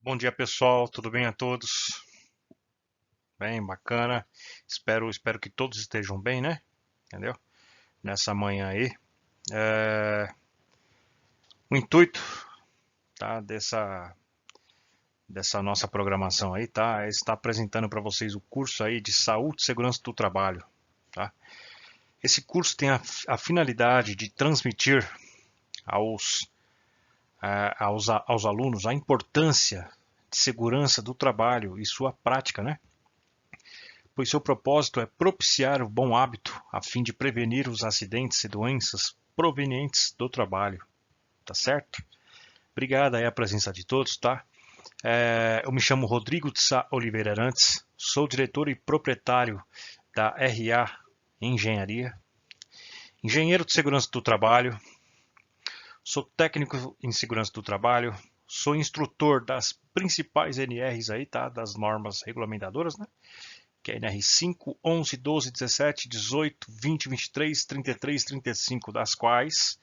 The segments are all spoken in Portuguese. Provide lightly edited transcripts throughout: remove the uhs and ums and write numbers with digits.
Bom dia, pessoal. Tudo bem a todos? Bem, bacana. Espero que todos estejam bem, né? Entendeu? Nessa manhã aí. É, O intuito, tá, dessa nossa programação aí, tá, é estar apresentando para vocês o curso aí de Saúde e Segurança do Trabalho, tá? Esse curso tem a finalidade de transmitir aos, aos alunos a importância de segurança do trabalho e sua prática, né? Pois seu propósito é propiciar o bom hábito a fim de prevenir os acidentes e doenças provenientes do trabalho, tá certo? Obrigado aí a presença de todos, tá? Eu me chamo Rodrigo de Sá Oliveira Arantes, sou diretor e proprietário da RA Engenharia, engenheiro de segurança do trabalho, sou técnico em segurança do trabalho, sou instrutor das principais NRs aí, tá? Das normas regulamentadoras, né? Que é a NR5, 11, 12, 17, 18, 20, 23, 33, 35, das quais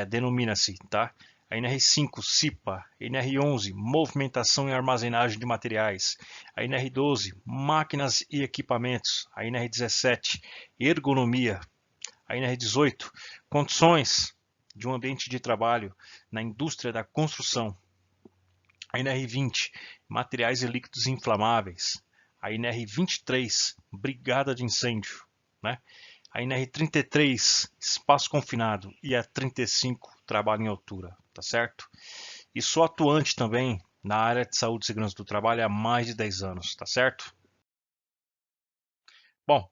denomina-se, tá? A NR5, CIPA, NR11, movimentação e armazenagem de materiais, a NR12, máquinas e equipamentos, a NR17, ergonomia, a NR18, condições de um ambiente de trabalho na indústria da construção, a NR20, materiais e líquidos inflamáveis, a NR23, brigada de incêndio, né? A NR33, espaço confinado, e a 35, trabalho em altura, tá certo? E sou atuante também na área de saúde e segurança do trabalho há mais de 10 anos, tá certo? Bom,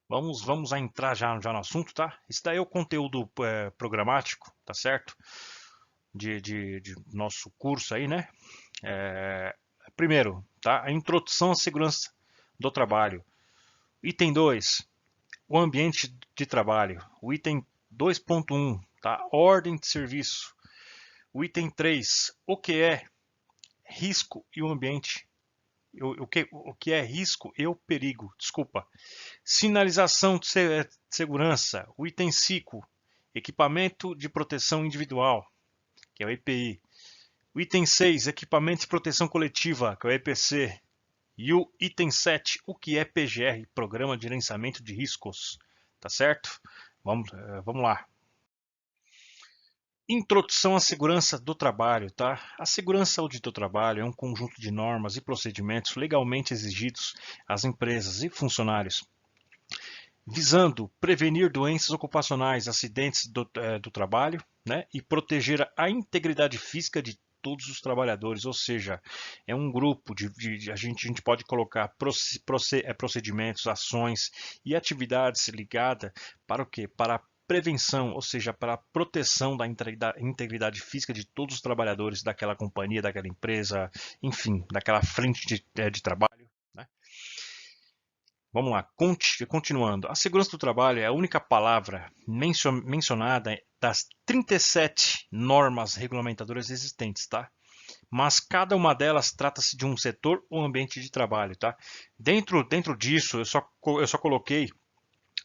vamos a entrar já no assunto, tá? Esse daí é o conteúdo programático, tá certo? De nosso curso aí, né? É, Primeiro, tá? A introdução à segurança do trabalho. Item 2, o ambiente de trabalho. O item 2.1, tá? Ordem de serviço. O item 3, o que é risco e o ambiente. O que é risco e o perigo, desculpa. Sinalização de segurança. O item 5, equipamento de proteção individual, que é o EPI. O item 6, equipamento de proteção coletiva, que é o EPC. E o item 7, o que é PGR, Programa de Gerenciamento de Riscos, tá certo? Vamos lá. Introdução à segurança do trabalho, tá? A segurança e saúde do trabalho é um conjunto de normas e procedimentos legalmente exigidos às empresas e funcionários, visando prevenir doenças ocupacionais, acidentes do trabalho, né? E proteger a integridade física de todos os trabalhadores, ou seja, é um grupo a gente pode colocar procedimentos, ações e atividades ligadas para o quê? Para a prevenção, ou seja, para a proteção da integridade física de todos os trabalhadores daquela companhia, daquela empresa, enfim, daquela frente de trabalho, né? Vamos lá, continuando. A segurança do trabalho é a única palavra mencionada das 37 normas regulamentadoras existentes, tá? Mas cada uma delas trata-se de um setor ou ambiente de trabalho, tá? Dentro disso, eu só coloquei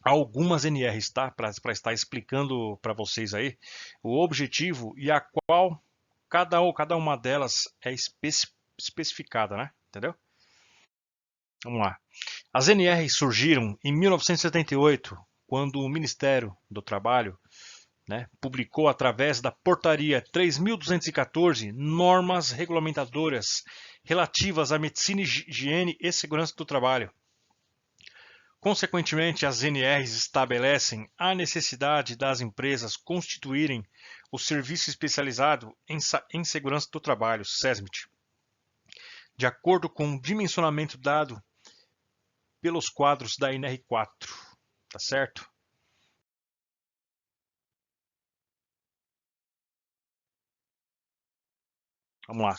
algumas NRs, tá? Para estar explicando para vocês aí o objetivo e a qual cada uma delas é especificada, né? Entendeu? Vamos lá. As NRs surgiram em 1978, quando o Ministério do Trabalho, né, publicou através da Portaria 3.214 normas regulamentadoras relativas à medicina, higiene e segurança do trabalho. Consequentemente, as NRs estabelecem a necessidade das empresas constituírem o Serviço Especializado em Segurança do Trabalho, SESMIT, de acordo com o dimensionamento dado pelos quadros da NR4, tá certo? Vamos lá.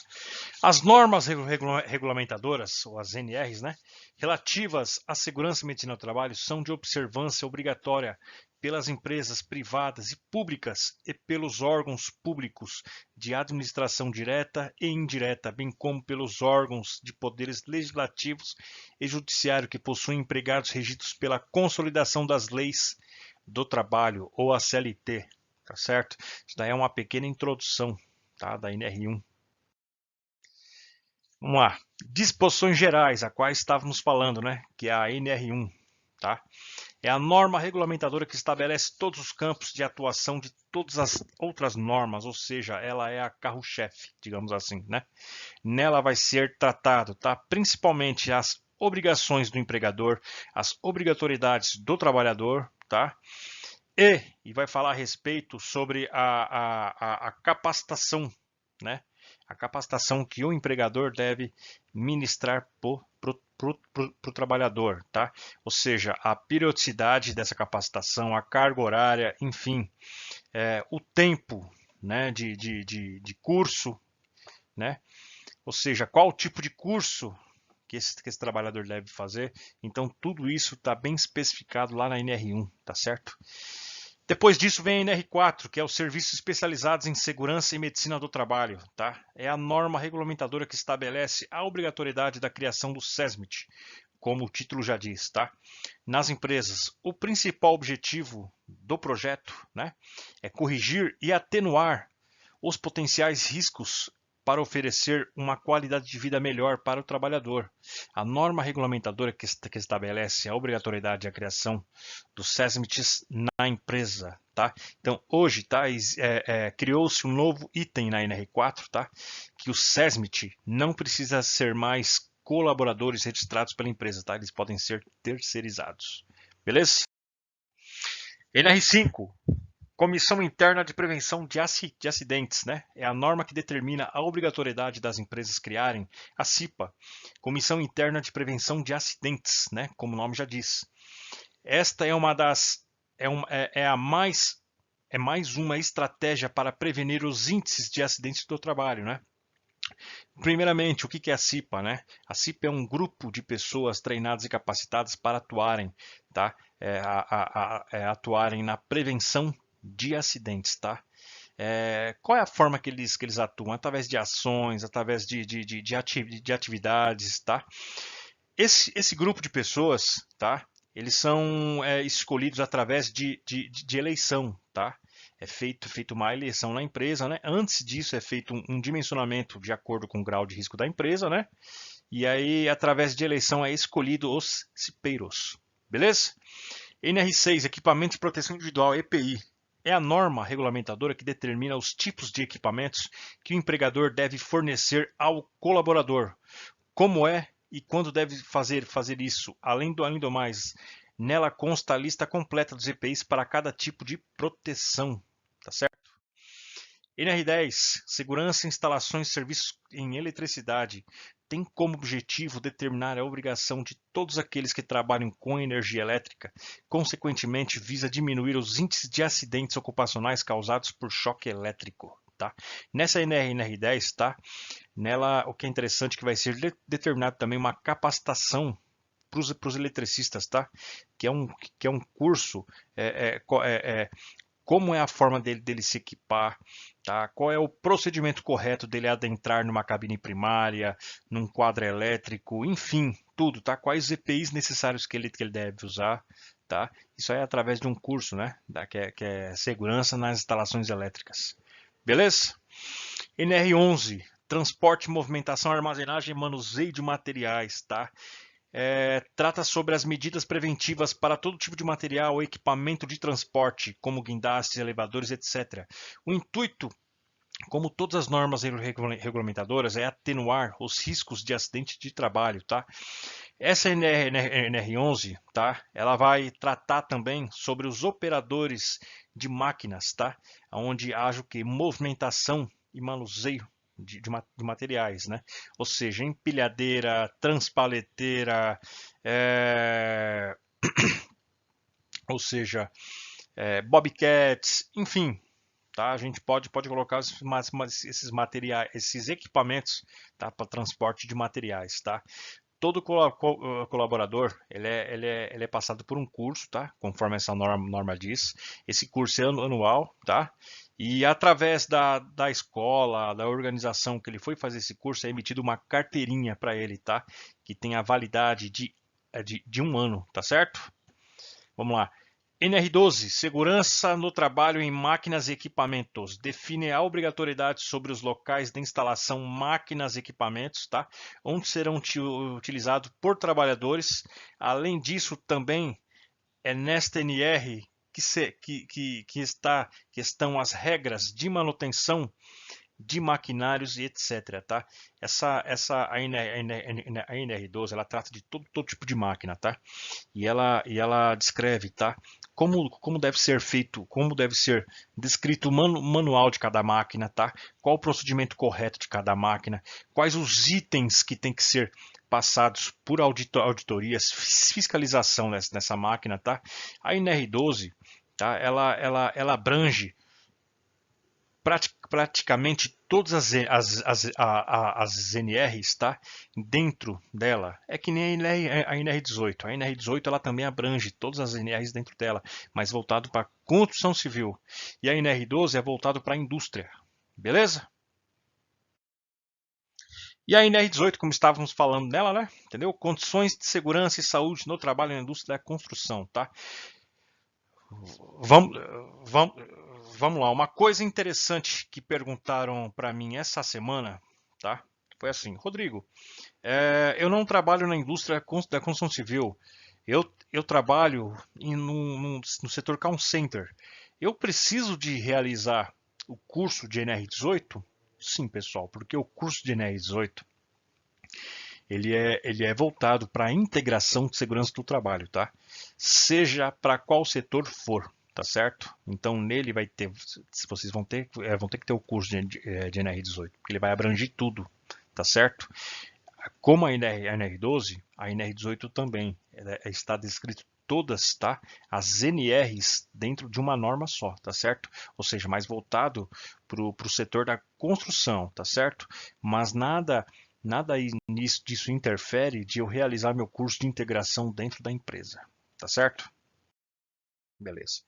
As normas regulamentadoras, ou as NRs, né, relativas à segurança e medicina do trabalho são de observância obrigatória pelas empresas privadas e públicas e pelos órgãos públicos de administração direta e indireta, bem como pelos órgãos de poderes legislativos e judiciário que possuem empregados regidos pela Consolidação das Leis do Trabalho, ou a CLT, tá certo? Isso daí é uma pequena introdução, tá, da NR1. Vamos lá. Disposições gerais, a quais estávamos falando, né? Que é a NR1, tá? É a norma regulamentadora que estabelece todos os campos de atuação de todas as outras normas, ou seja, ela é a carro-chefe, digamos assim, né? Nela vai ser tratado, tá? Principalmente as obrigações do empregador, as obrigatoriedades do trabalhador, tá? E vai falar a respeito sobre a capacitação, né? A capacitação que o empregador deve ministrar para o trabalhador, tá? Ou seja, a periodicidade dessa capacitação, a carga horária, enfim, o tempo, né, de curso, né? Ou seja, qual tipo de curso que esse trabalhador deve fazer. Então, tudo isso está bem especificado lá na NR1, tá certo? Depois disso vem a NR4, que é os Serviços Especializados em Segurança e Medicina do Trabalho. Tá? É a norma regulamentadora que estabelece a obrigatoriedade da criação do SESMIT, como o título já diz. Tá? Nas empresas, o principal objetivo do projeto, né, é corrigir e atenuar os potenciais riscos para oferecer uma qualidade de vida melhor para o trabalhador. A norma regulamentadora que estabelece a obrigatoriedade da criação dos SESMITs na empresa. Tá? Então, hoje criou-se um novo item na NR4, tá? Que o SESMIT não precisa ser mais colaboradores registrados pela empresa, tá? Eles podem ser terceirizados. Beleza? NR5, Comissão Interna de Prevenção de Acidentes, né? É a norma que determina a obrigatoriedade das empresas criarem a CIPA, Comissão Interna de Prevenção de Acidentes, né? Como o nome já diz. Esta é uma das é mais uma estratégia para prevenir os índices de acidentes do trabalho, né? Primeiramente, o que é a CIPA, né? A CIPA é um grupo de pessoas treinadas e capacitadas para atuarem, tá? Atuarem na prevenção de acidentes, tá? Qual é a forma que eles atuam? Através de ações, através de atividades, tá? Esse grupo de pessoas, tá? Eles são escolhidos através de eleição, tá? É feito uma eleição na empresa, né? Antes disso é feito um dimensionamento de acordo com o grau de risco da empresa, né? E aí, através de eleição, é escolhido os cipeiros. Beleza? NR6, Equipamento de Proteção Individual, EPI. É a norma regulamentadora que determina os tipos de equipamentos que o empregador deve fornecer ao colaborador. Como é e quando deve fazer isso. Além do mais, nela consta a lista completa dos EPIs para cada tipo de proteção. Tá certo? NR10, Segurança, Instalações e Serviços em Eletricidade, tem como objetivo determinar a obrigação de todos aqueles que trabalham com energia elétrica, consequentemente visa diminuir os índices de acidentes ocupacionais causados por choque elétrico. Tá? Nessa NR10, tá? Nela, o que é interessante é que vai ser determinado também uma capacitação para os eletricistas, tá? Que é um curso como é a forma dele se equipar, tá? Qual é o procedimento correto dele adentrar numa cabine primária, num quadro elétrico, enfim, tudo, tá? Quais os EPIs necessários que ele deve usar, tá? Isso aí é através de um curso, né? Que é Segurança nas Instalações Elétricas. Beleza? NR11, Transporte, Movimentação, Armazenagem e Manuseio de Materiais, tá? Trata sobre as medidas preventivas para todo tipo de material ou equipamento de transporte, como guindastes, elevadores, etc. O intuito, como todas as normas regulamentadoras, é atenuar os riscos de acidente de trabalho, tá? Essa NR11, tá? Ela vai tratar também sobre os operadores de máquinas, tá? Onde haja o que? Movimentação e manuseio de materiais, né? Ou seja, empilhadeira, transpaleteira, é... ou seja, bobcats, enfim, tá? A gente pode colocar esses materiais, esses equipamentos, tá? Para transporte de materiais, tá? Todo colaborador ele é passado por um curso, tá? Conforme essa norma diz. Esse curso é anual, tá? E através da escola, da organização que ele foi fazer esse curso, é emitida uma carteirinha para ele, tá? Que tem a validade de um ano, tá certo? Vamos lá. NR12, segurança no trabalho em máquinas e equipamentos. Define a obrigatoriedade sobre os locais de instalação máquinas e equipamentos, tá? Onde serão utilizados por trabalhadores. Além disso, também é nesta NR que estão as regras de manutenção de maquinários e etc, tá? A NR12, ela trata de todo tipo de máquina, tá? E ela descreve, tá? Como deve ser feito, como deve ser descrito o manual de cada máquina, tá? Qual o procedimento correto de cada máquina, quais os itens que tem que ser passados por auditorias, fiscalização nessa máquina, tá? A NR12, tá? Ela abrange praticamente todas as NRs, tá? Dentro dela. É que nem a NR18. A NR18 ela também abrange todas as NRs dentro dela, mas voltado para construção civil. E a NR12 é voltado para a indústria. Beleza? E a NR18, como estávamos falando nela, né? Entendeu? Condições de segurança e saúde no trabalho na indústria da construção, tá? Vamos, vamos, vamos lá. Uma coisa interessante que perguntaram para mim essa semana, tá? Foi assim, Rodrigo, eu não trabalho na indústria da construção civil. Eu trabalho no setor call center. Eu preciso de realizar o curso de NR18? Sim, pessoal, porque o curso de NR18 ele é voltado para a integração de segurança do trabalho, tá? Seja para qual setor for, tá certo? Então nele vai ter, vocês vão ter que ter o curso de NR18, porque ele vai abranger tudo, tá certo? Como a NR12, a NR18 também está descrito todas, tá? As NRs dentro de uma norma só, tá certo? Ou seja, mais voltado para o setor da construção, tá certo? Mas nada disso interfere de eu realizar meu curso de integração dentro da empresa, tá certo? Beleza.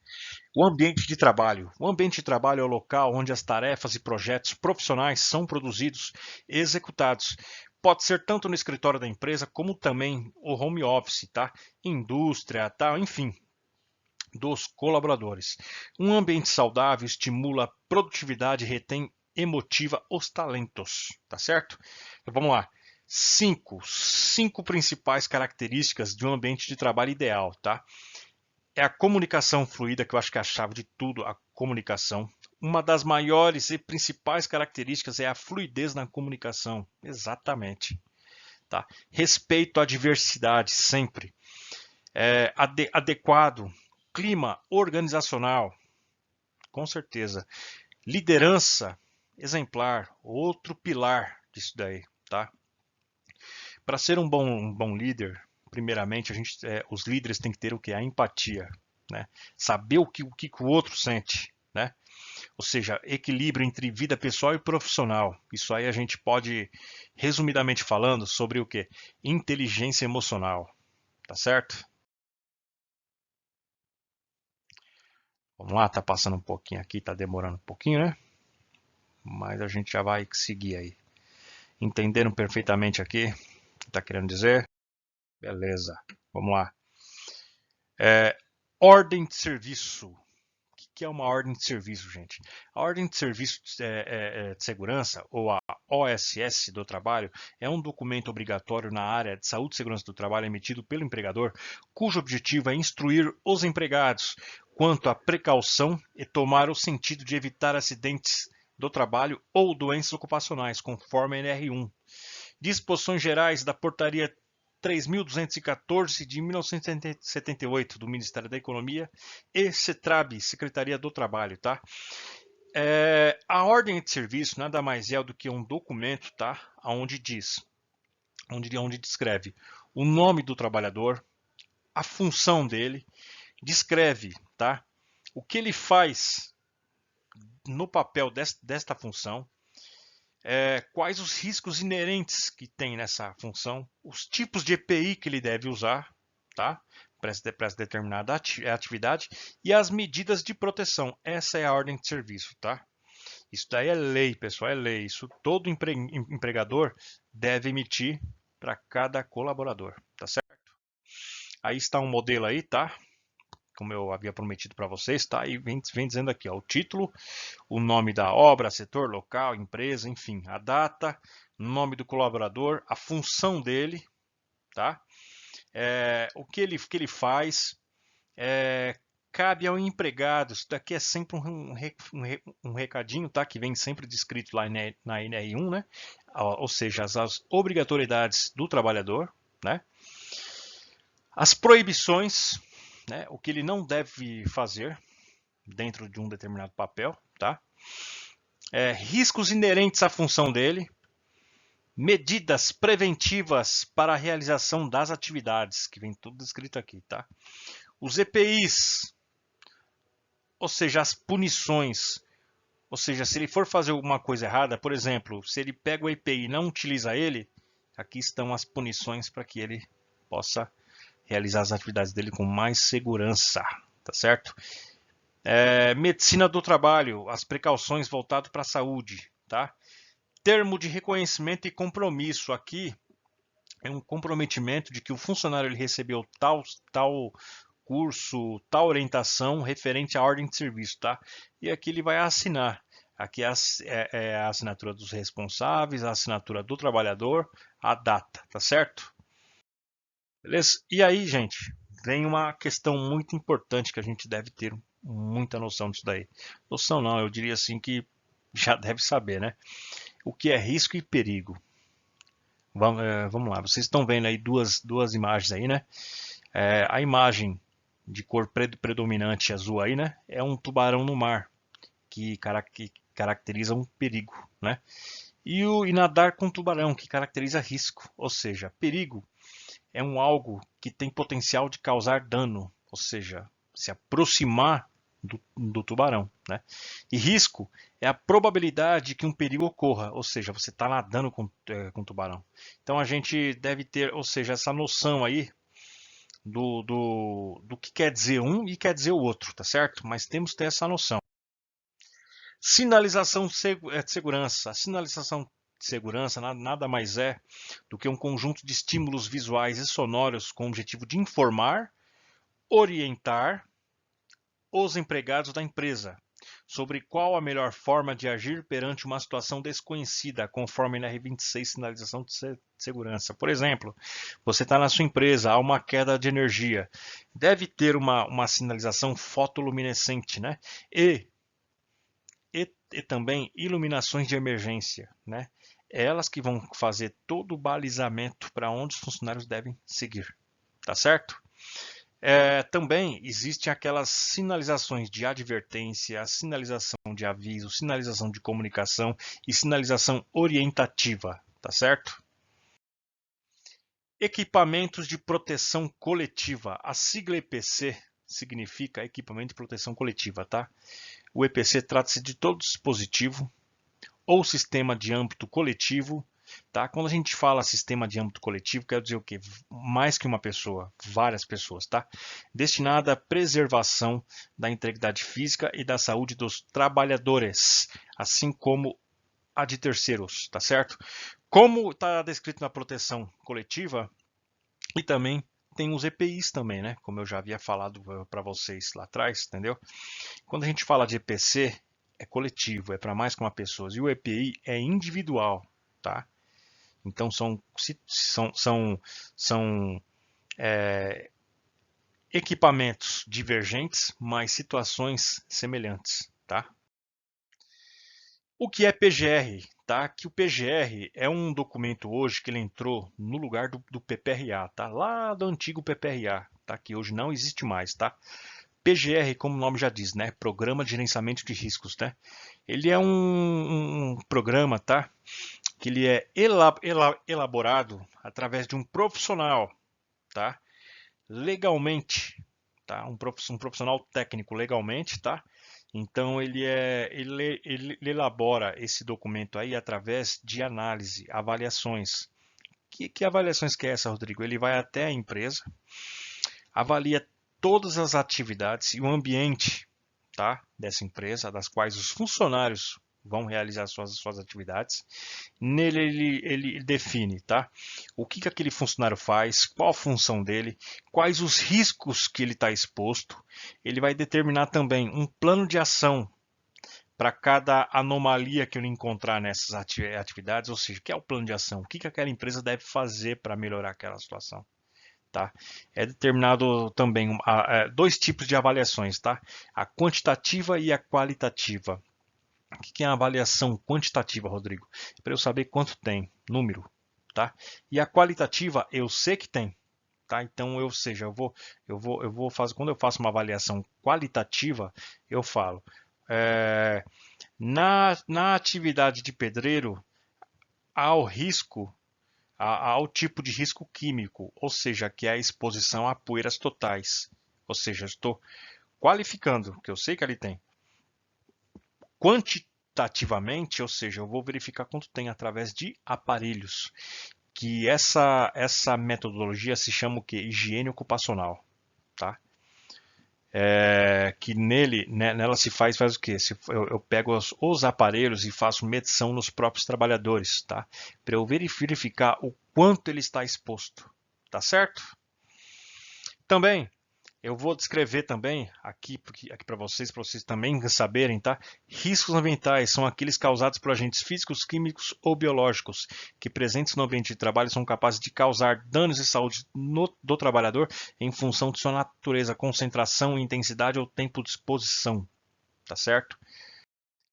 O ambiente de trabalho. O ambiente de trabalho é o local onde as tarefas e projetos profissionais são produzidos e executados. Pode ser tanto no escritório da empresa como também o home office, tá? Indústria, tá? Enfim, dos colaboradores. Um ambiente saudável estimula a produtividade e retém emotiva os talentos, tá certo? Então vamos lá. Cinco principais características de um ambiente de trabalho ideal, tá? É a comunicação fluida, que eu acho que é a chave de tudo, a comunicação. Uma das maiores e principais características é a fluidez na comunicação. Exatamente. Tá? Respeito à diversidade, sempre. Adequado. Clima organizacional, com certeza. Liderança exemplar, outro pilar disso daí. Tá? Para ser um bom líder, primeiramente, os líderes têm que ter o que? A empatia. Né? Saber o que o outro sente. Né? Ou seja, equilíbrio entre vida pessoal e profissional. Isso aí a gente pode, resumidamente falando, sobre o que? Inteligência emocional. Tá certo? Vamos lá, tá passando um pouquinho aqui, tá demorando um pouquinho, né? Mas a gente já vai seguir aí. Entenderam perfeitamente aqui o que está querendo dizer? Beleza, vamos lá. Ordem de serviço. O que é uma ordem de serviço, gente? A ordem de serviço de segurança, ou a OSS do trabalho, é um documento obrigatório na área de saúde e segurança do trabalho emitido pelo empregador, cujo objetivo é instruir os empregados quanto à precaução e tomar o sentido de evitar acidentes do trabalho ou doenças ocupacionais, conforme a NR1. Disposições gerais da Portaria 3.214 de 1978 do Ministério da Economia e CETRAB, Secretaria do Trabalho, tá? A ordem de serviço nada mais é do que um documento, tá? Onde descreve o nome do trabalhador, a função dele, descreve, tá? O que ele faz no papel desta função, quais os riscos inerentes que tem nessa função, os tipos de EPI que ele deve usar, tá? Para essa determinada atividade e as medidas de proteção. Essa é a ordem de serviço, tá? Isso daí é lei, pessoal, é lei. Isso todo empregador deve emitir para cada colaborador, tá certo? Aí está um modelo aí, tá? como eu havia prometido para vocês, tá? E vem dizendo aqui, ó, o título, o nome da obra, setor, local, empresa, enfim, a data, nome do colaborador, a função dele, tá? O que ele faz, cabe ao empregado, isso daqui é sempre um recadinho, tá? Que vem sempre descrito lá na NR1, né? Ou seja, as obrigatoriedades do trabalhador, né? As proibições, né? O que ele não deve fazer dentro de um determinado papel, tá? Riscos inerentes à função dele, medidas preventivas para a realização das atividades, que vem tudo descrito aqui, tá? Os EPIs, ou seja, as punições, ou seja, se ele for fazer alguma coisa errada, por exemplo, se ele pega o EPI e não utiliza ele, aqui estão as punições para que ele possa realizar as atividades dele com mais segurança, tá certo? Medicina do trabalho, as precauções voltadas para a saúde, tá? Termo de reconhecimento e compromisso, aqui é um comprometimento de que o funcionário ele recebeu tal curso, tal orientação referente à ordem de serviço, tá? E aqui ele vai assinar. Aqui é a assinatura dos responsáveis, a assinatura do trabalhador, a data, tá certo? Beleza? E aí, gente, vem uma questão muito importante que a gente deve ter muita noção disso daí. Noção não, eu diria assim que já deve saber, né? O que é risco e perigo. Vamos lá, vocês estão vendo aí duas imagens aí, né? A imagem de cor predominante azul aí, né? É um tubarão no mar, que caracteriza um perigo, né? E nadar com tubarão, que caracteriza risco, ou seja, perigo é algo que tem potencial de causar dano, ou seja, se aproximar do tubarão, né? E risco é a probabilidade que um perigo ocorra, ou seja, você está nadando com tubarão. Então a gente deve ter, ou seja, essa noção aí do que quer dizer um e quer dizer o outro, tá certo? Mas temos que ter essa noção. Sinalização de segurança. A sinalização de segurança nada mais é do que um conjunto de estímulos visuais e sonoros com o objetivo de informar, orientar os empregados da empresa sobre qual a melhor forma de agir perante uma situação desconhecida, conforme na NR26, sinalização de segurança. Por exemplo, você está na sua empresa, há uma queda de energia, deve ter uma sinalização fotoluminescente, né? E também iluminações de emergência, né? Elas que vão fazer todo o balizamento para onde os funcionários devem seguir, tá certo? Também existem aquelas sinalizações de advertência, sinalização de aviso, sinalização de comunicação e sinalização orientativa, tá certo? Equipamentos de proteção coletiva. A sigla EPC significa equipamento de proteção coletiva, tá? O EPC trata-se de todo dispositivo ou sistema de âmbito coletivo. Tá? Quando a gente fala sistema de âmbito coletivo, quer dizer o quê? Mais que uma pessoa, várias pessoas, tá? Destinada à preservação da integridade física e da saúde dos trabalhadores, assim como a de terceiros, tá certo? Como está descrito na proteção coletiva, e também tem os EPIs também, né? Como eu já havia falado para vocês lá atrás, entendeu? Quando a gente fala de EPC, é coletivo, é para mais que uma pessoa, e o EPI é individual, tá? Então são equipamentos divergentes, mas situações semelhantes, tá? O que é PGR? Tá? Que o PGR é um documento hoje que ele entrou no lugar do PPRA, tá? Lá do antigo PPRA, tá? Que hoje não existe mais, tá? PGR, como o nome já diz, né? Programa de Gerenciamento de Riscos, né? Ele é um programa, tá? Que ele é elaborado através de um profissional, tá? Legalmente, tá? Um profissional técnico legalmente, tá? Então ele elabora esse documento aí através de análise, avaliações. Que avaliações que é essa, Rodrigo? Ele vai até a empresa, avalia todas as atividades e o ambiente, tá? Dessa empresa, das quais os funcionários vão realizar suas atividades. Nele ele define, tá? O que aquele funcionário faz, qual a função dele, quais os riscos que ele está exposto. Ele vai determinar também um plano de ação para cada anomalia que ele encontrar nessas atividades, ou seja, o que é o plano de ação? O que aquela empresa deve fazer para melhorar aquela situação? Tá? É determinado também dois tipos de avaliações, tá? A quantitativa e a qualitativa. O que é a avaliação quantitativa, Rodrigo? Para eu saber quanto tem, número, tá? E a qualitativa, eu sei que tem, tá? Então, ou seja, eu vou fazer, quando eu faço uma avaliação qualitativa, eu falo, na atividade de pedreiro, há o risco, ao tipo de risco químico, ou seja, que é a exposição a poeiras totais. Ou seja, estou qualificando, que eu sei que ele tem. Quantitativamente, ou seja, eu vou verificar quanto tem através de aparelhos. Que essa metodologia se chama o quê? Higiene ocupacional. Tá? Que nela se faz o quê? Eu pego os aparelhos e faço medição nos próprios trabalhadores, tá? Para eu verificar o quanto ele está exposto, tá certo? Também eu vou descrever também aqui para vocês também saberem, tá? Riscos ambientais são aqueles causados por agentes físicos, químicos ou biológicos que presentes no ambiente de trabalho são capazes de causar danos à saúde do trabalhador em função de sua natureza, concentração, intensidade ou tempo de exposição, tá certo?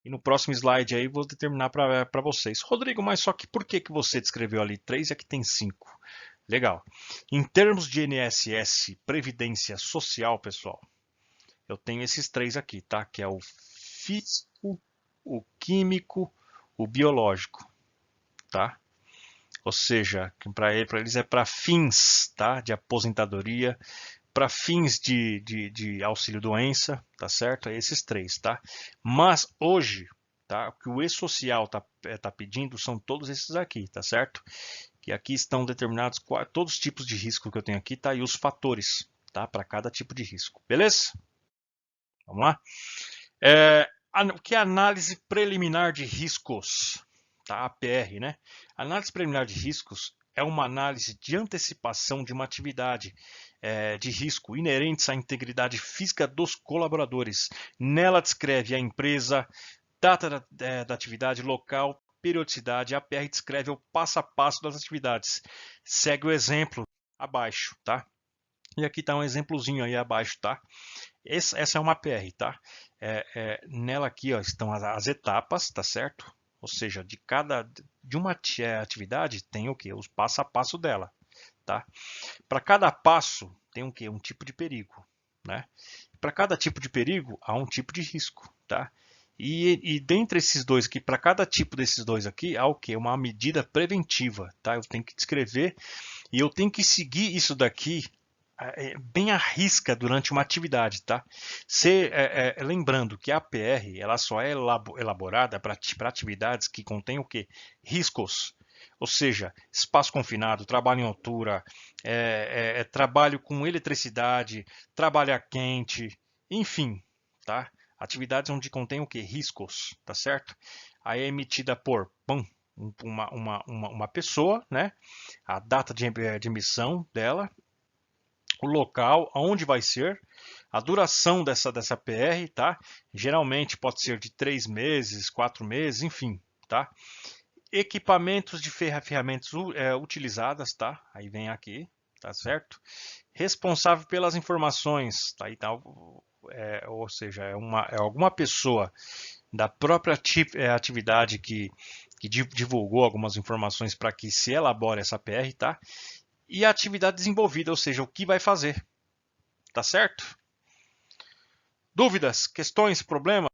E no próximo slide aí vou determinar para vocês. Rodrigo, mas só que por que você descreveu ali 3 e aqui tem 5? Legal. Em termos de INSS, Previdência Social, pessoal, eu tenho esses 3 aqui, tá? Que é o físico, o químico, o biológico, tá? Ou seja, para eles é para fins, tá? De aposentadoria, para fins de auxílio-doença, tá certo? É esses 3, tá? Mas hoje, tá? O que o E-Social tá pedindo são todos esses aqui, tá certo? Que aqui estão determinados todos os tipos de risco que eu tenho aqui, tá? E os fatores, tá? Para cada tipo de risco, beleza? Vamos lá? O que é análise preliminar de riscos? Tá? APR, né? Análise preliminar de riscos é uma análise de antecipação de uma atividade de risco inerentes à integridade física dos colaboradores. Nela descreve a empresa, data da atividade, local, periodicidade. A APR descreve o passo a passo das atividades. Segue o exemplo abaixo, tá? E aqui está um exemplozinho aí abaixo, tá? Essa é uma APR, tá? Nela aqui ó, estão as etapas, tá certo? Ou seja, de uma atividade tem o que? Os passo a passo dela, tá? Para cada passo tem o que? Um tipo de perigo, né? Para cada tipo de perigo há um tipo de risco, tá? E dentre esses dois aqui, para cada tipo desses dois aqui, há o que? Uma medida preventiva, tá? Eu tenho que descrever e eu tenho que seguir isso daqui bem à risca durante uma atividade, tá? Lembrando que a APR ela só é elaborada para atividades que contêm o quê? Riscos. Ou seja, espaço confinado, trabalho em altura, trabalho com eletricidade, trabalho a quente, enfim, tá? Atividades onde contém o quê? Riscos, tá certo? Aí é emitida por uma pessoa, né? A data de emissão dela, o local, aonde vai ser, a duração dessa PR, tá? Geralmente pode ser de 3 meses, 4 meses, enfim, tá? Equipamentos de ferramentas utilizadas, tá? Aí vem aqui, tá certo? Responsável pelas informações, tá? Ou seja, é alguma pessoa da própria atividade que divulgou algumas informações para que se elabore essa PR, tá? E a atividade desenvolvida, ou seja, o que vai fazer, tá certo? Dúvidas, questões, problemas?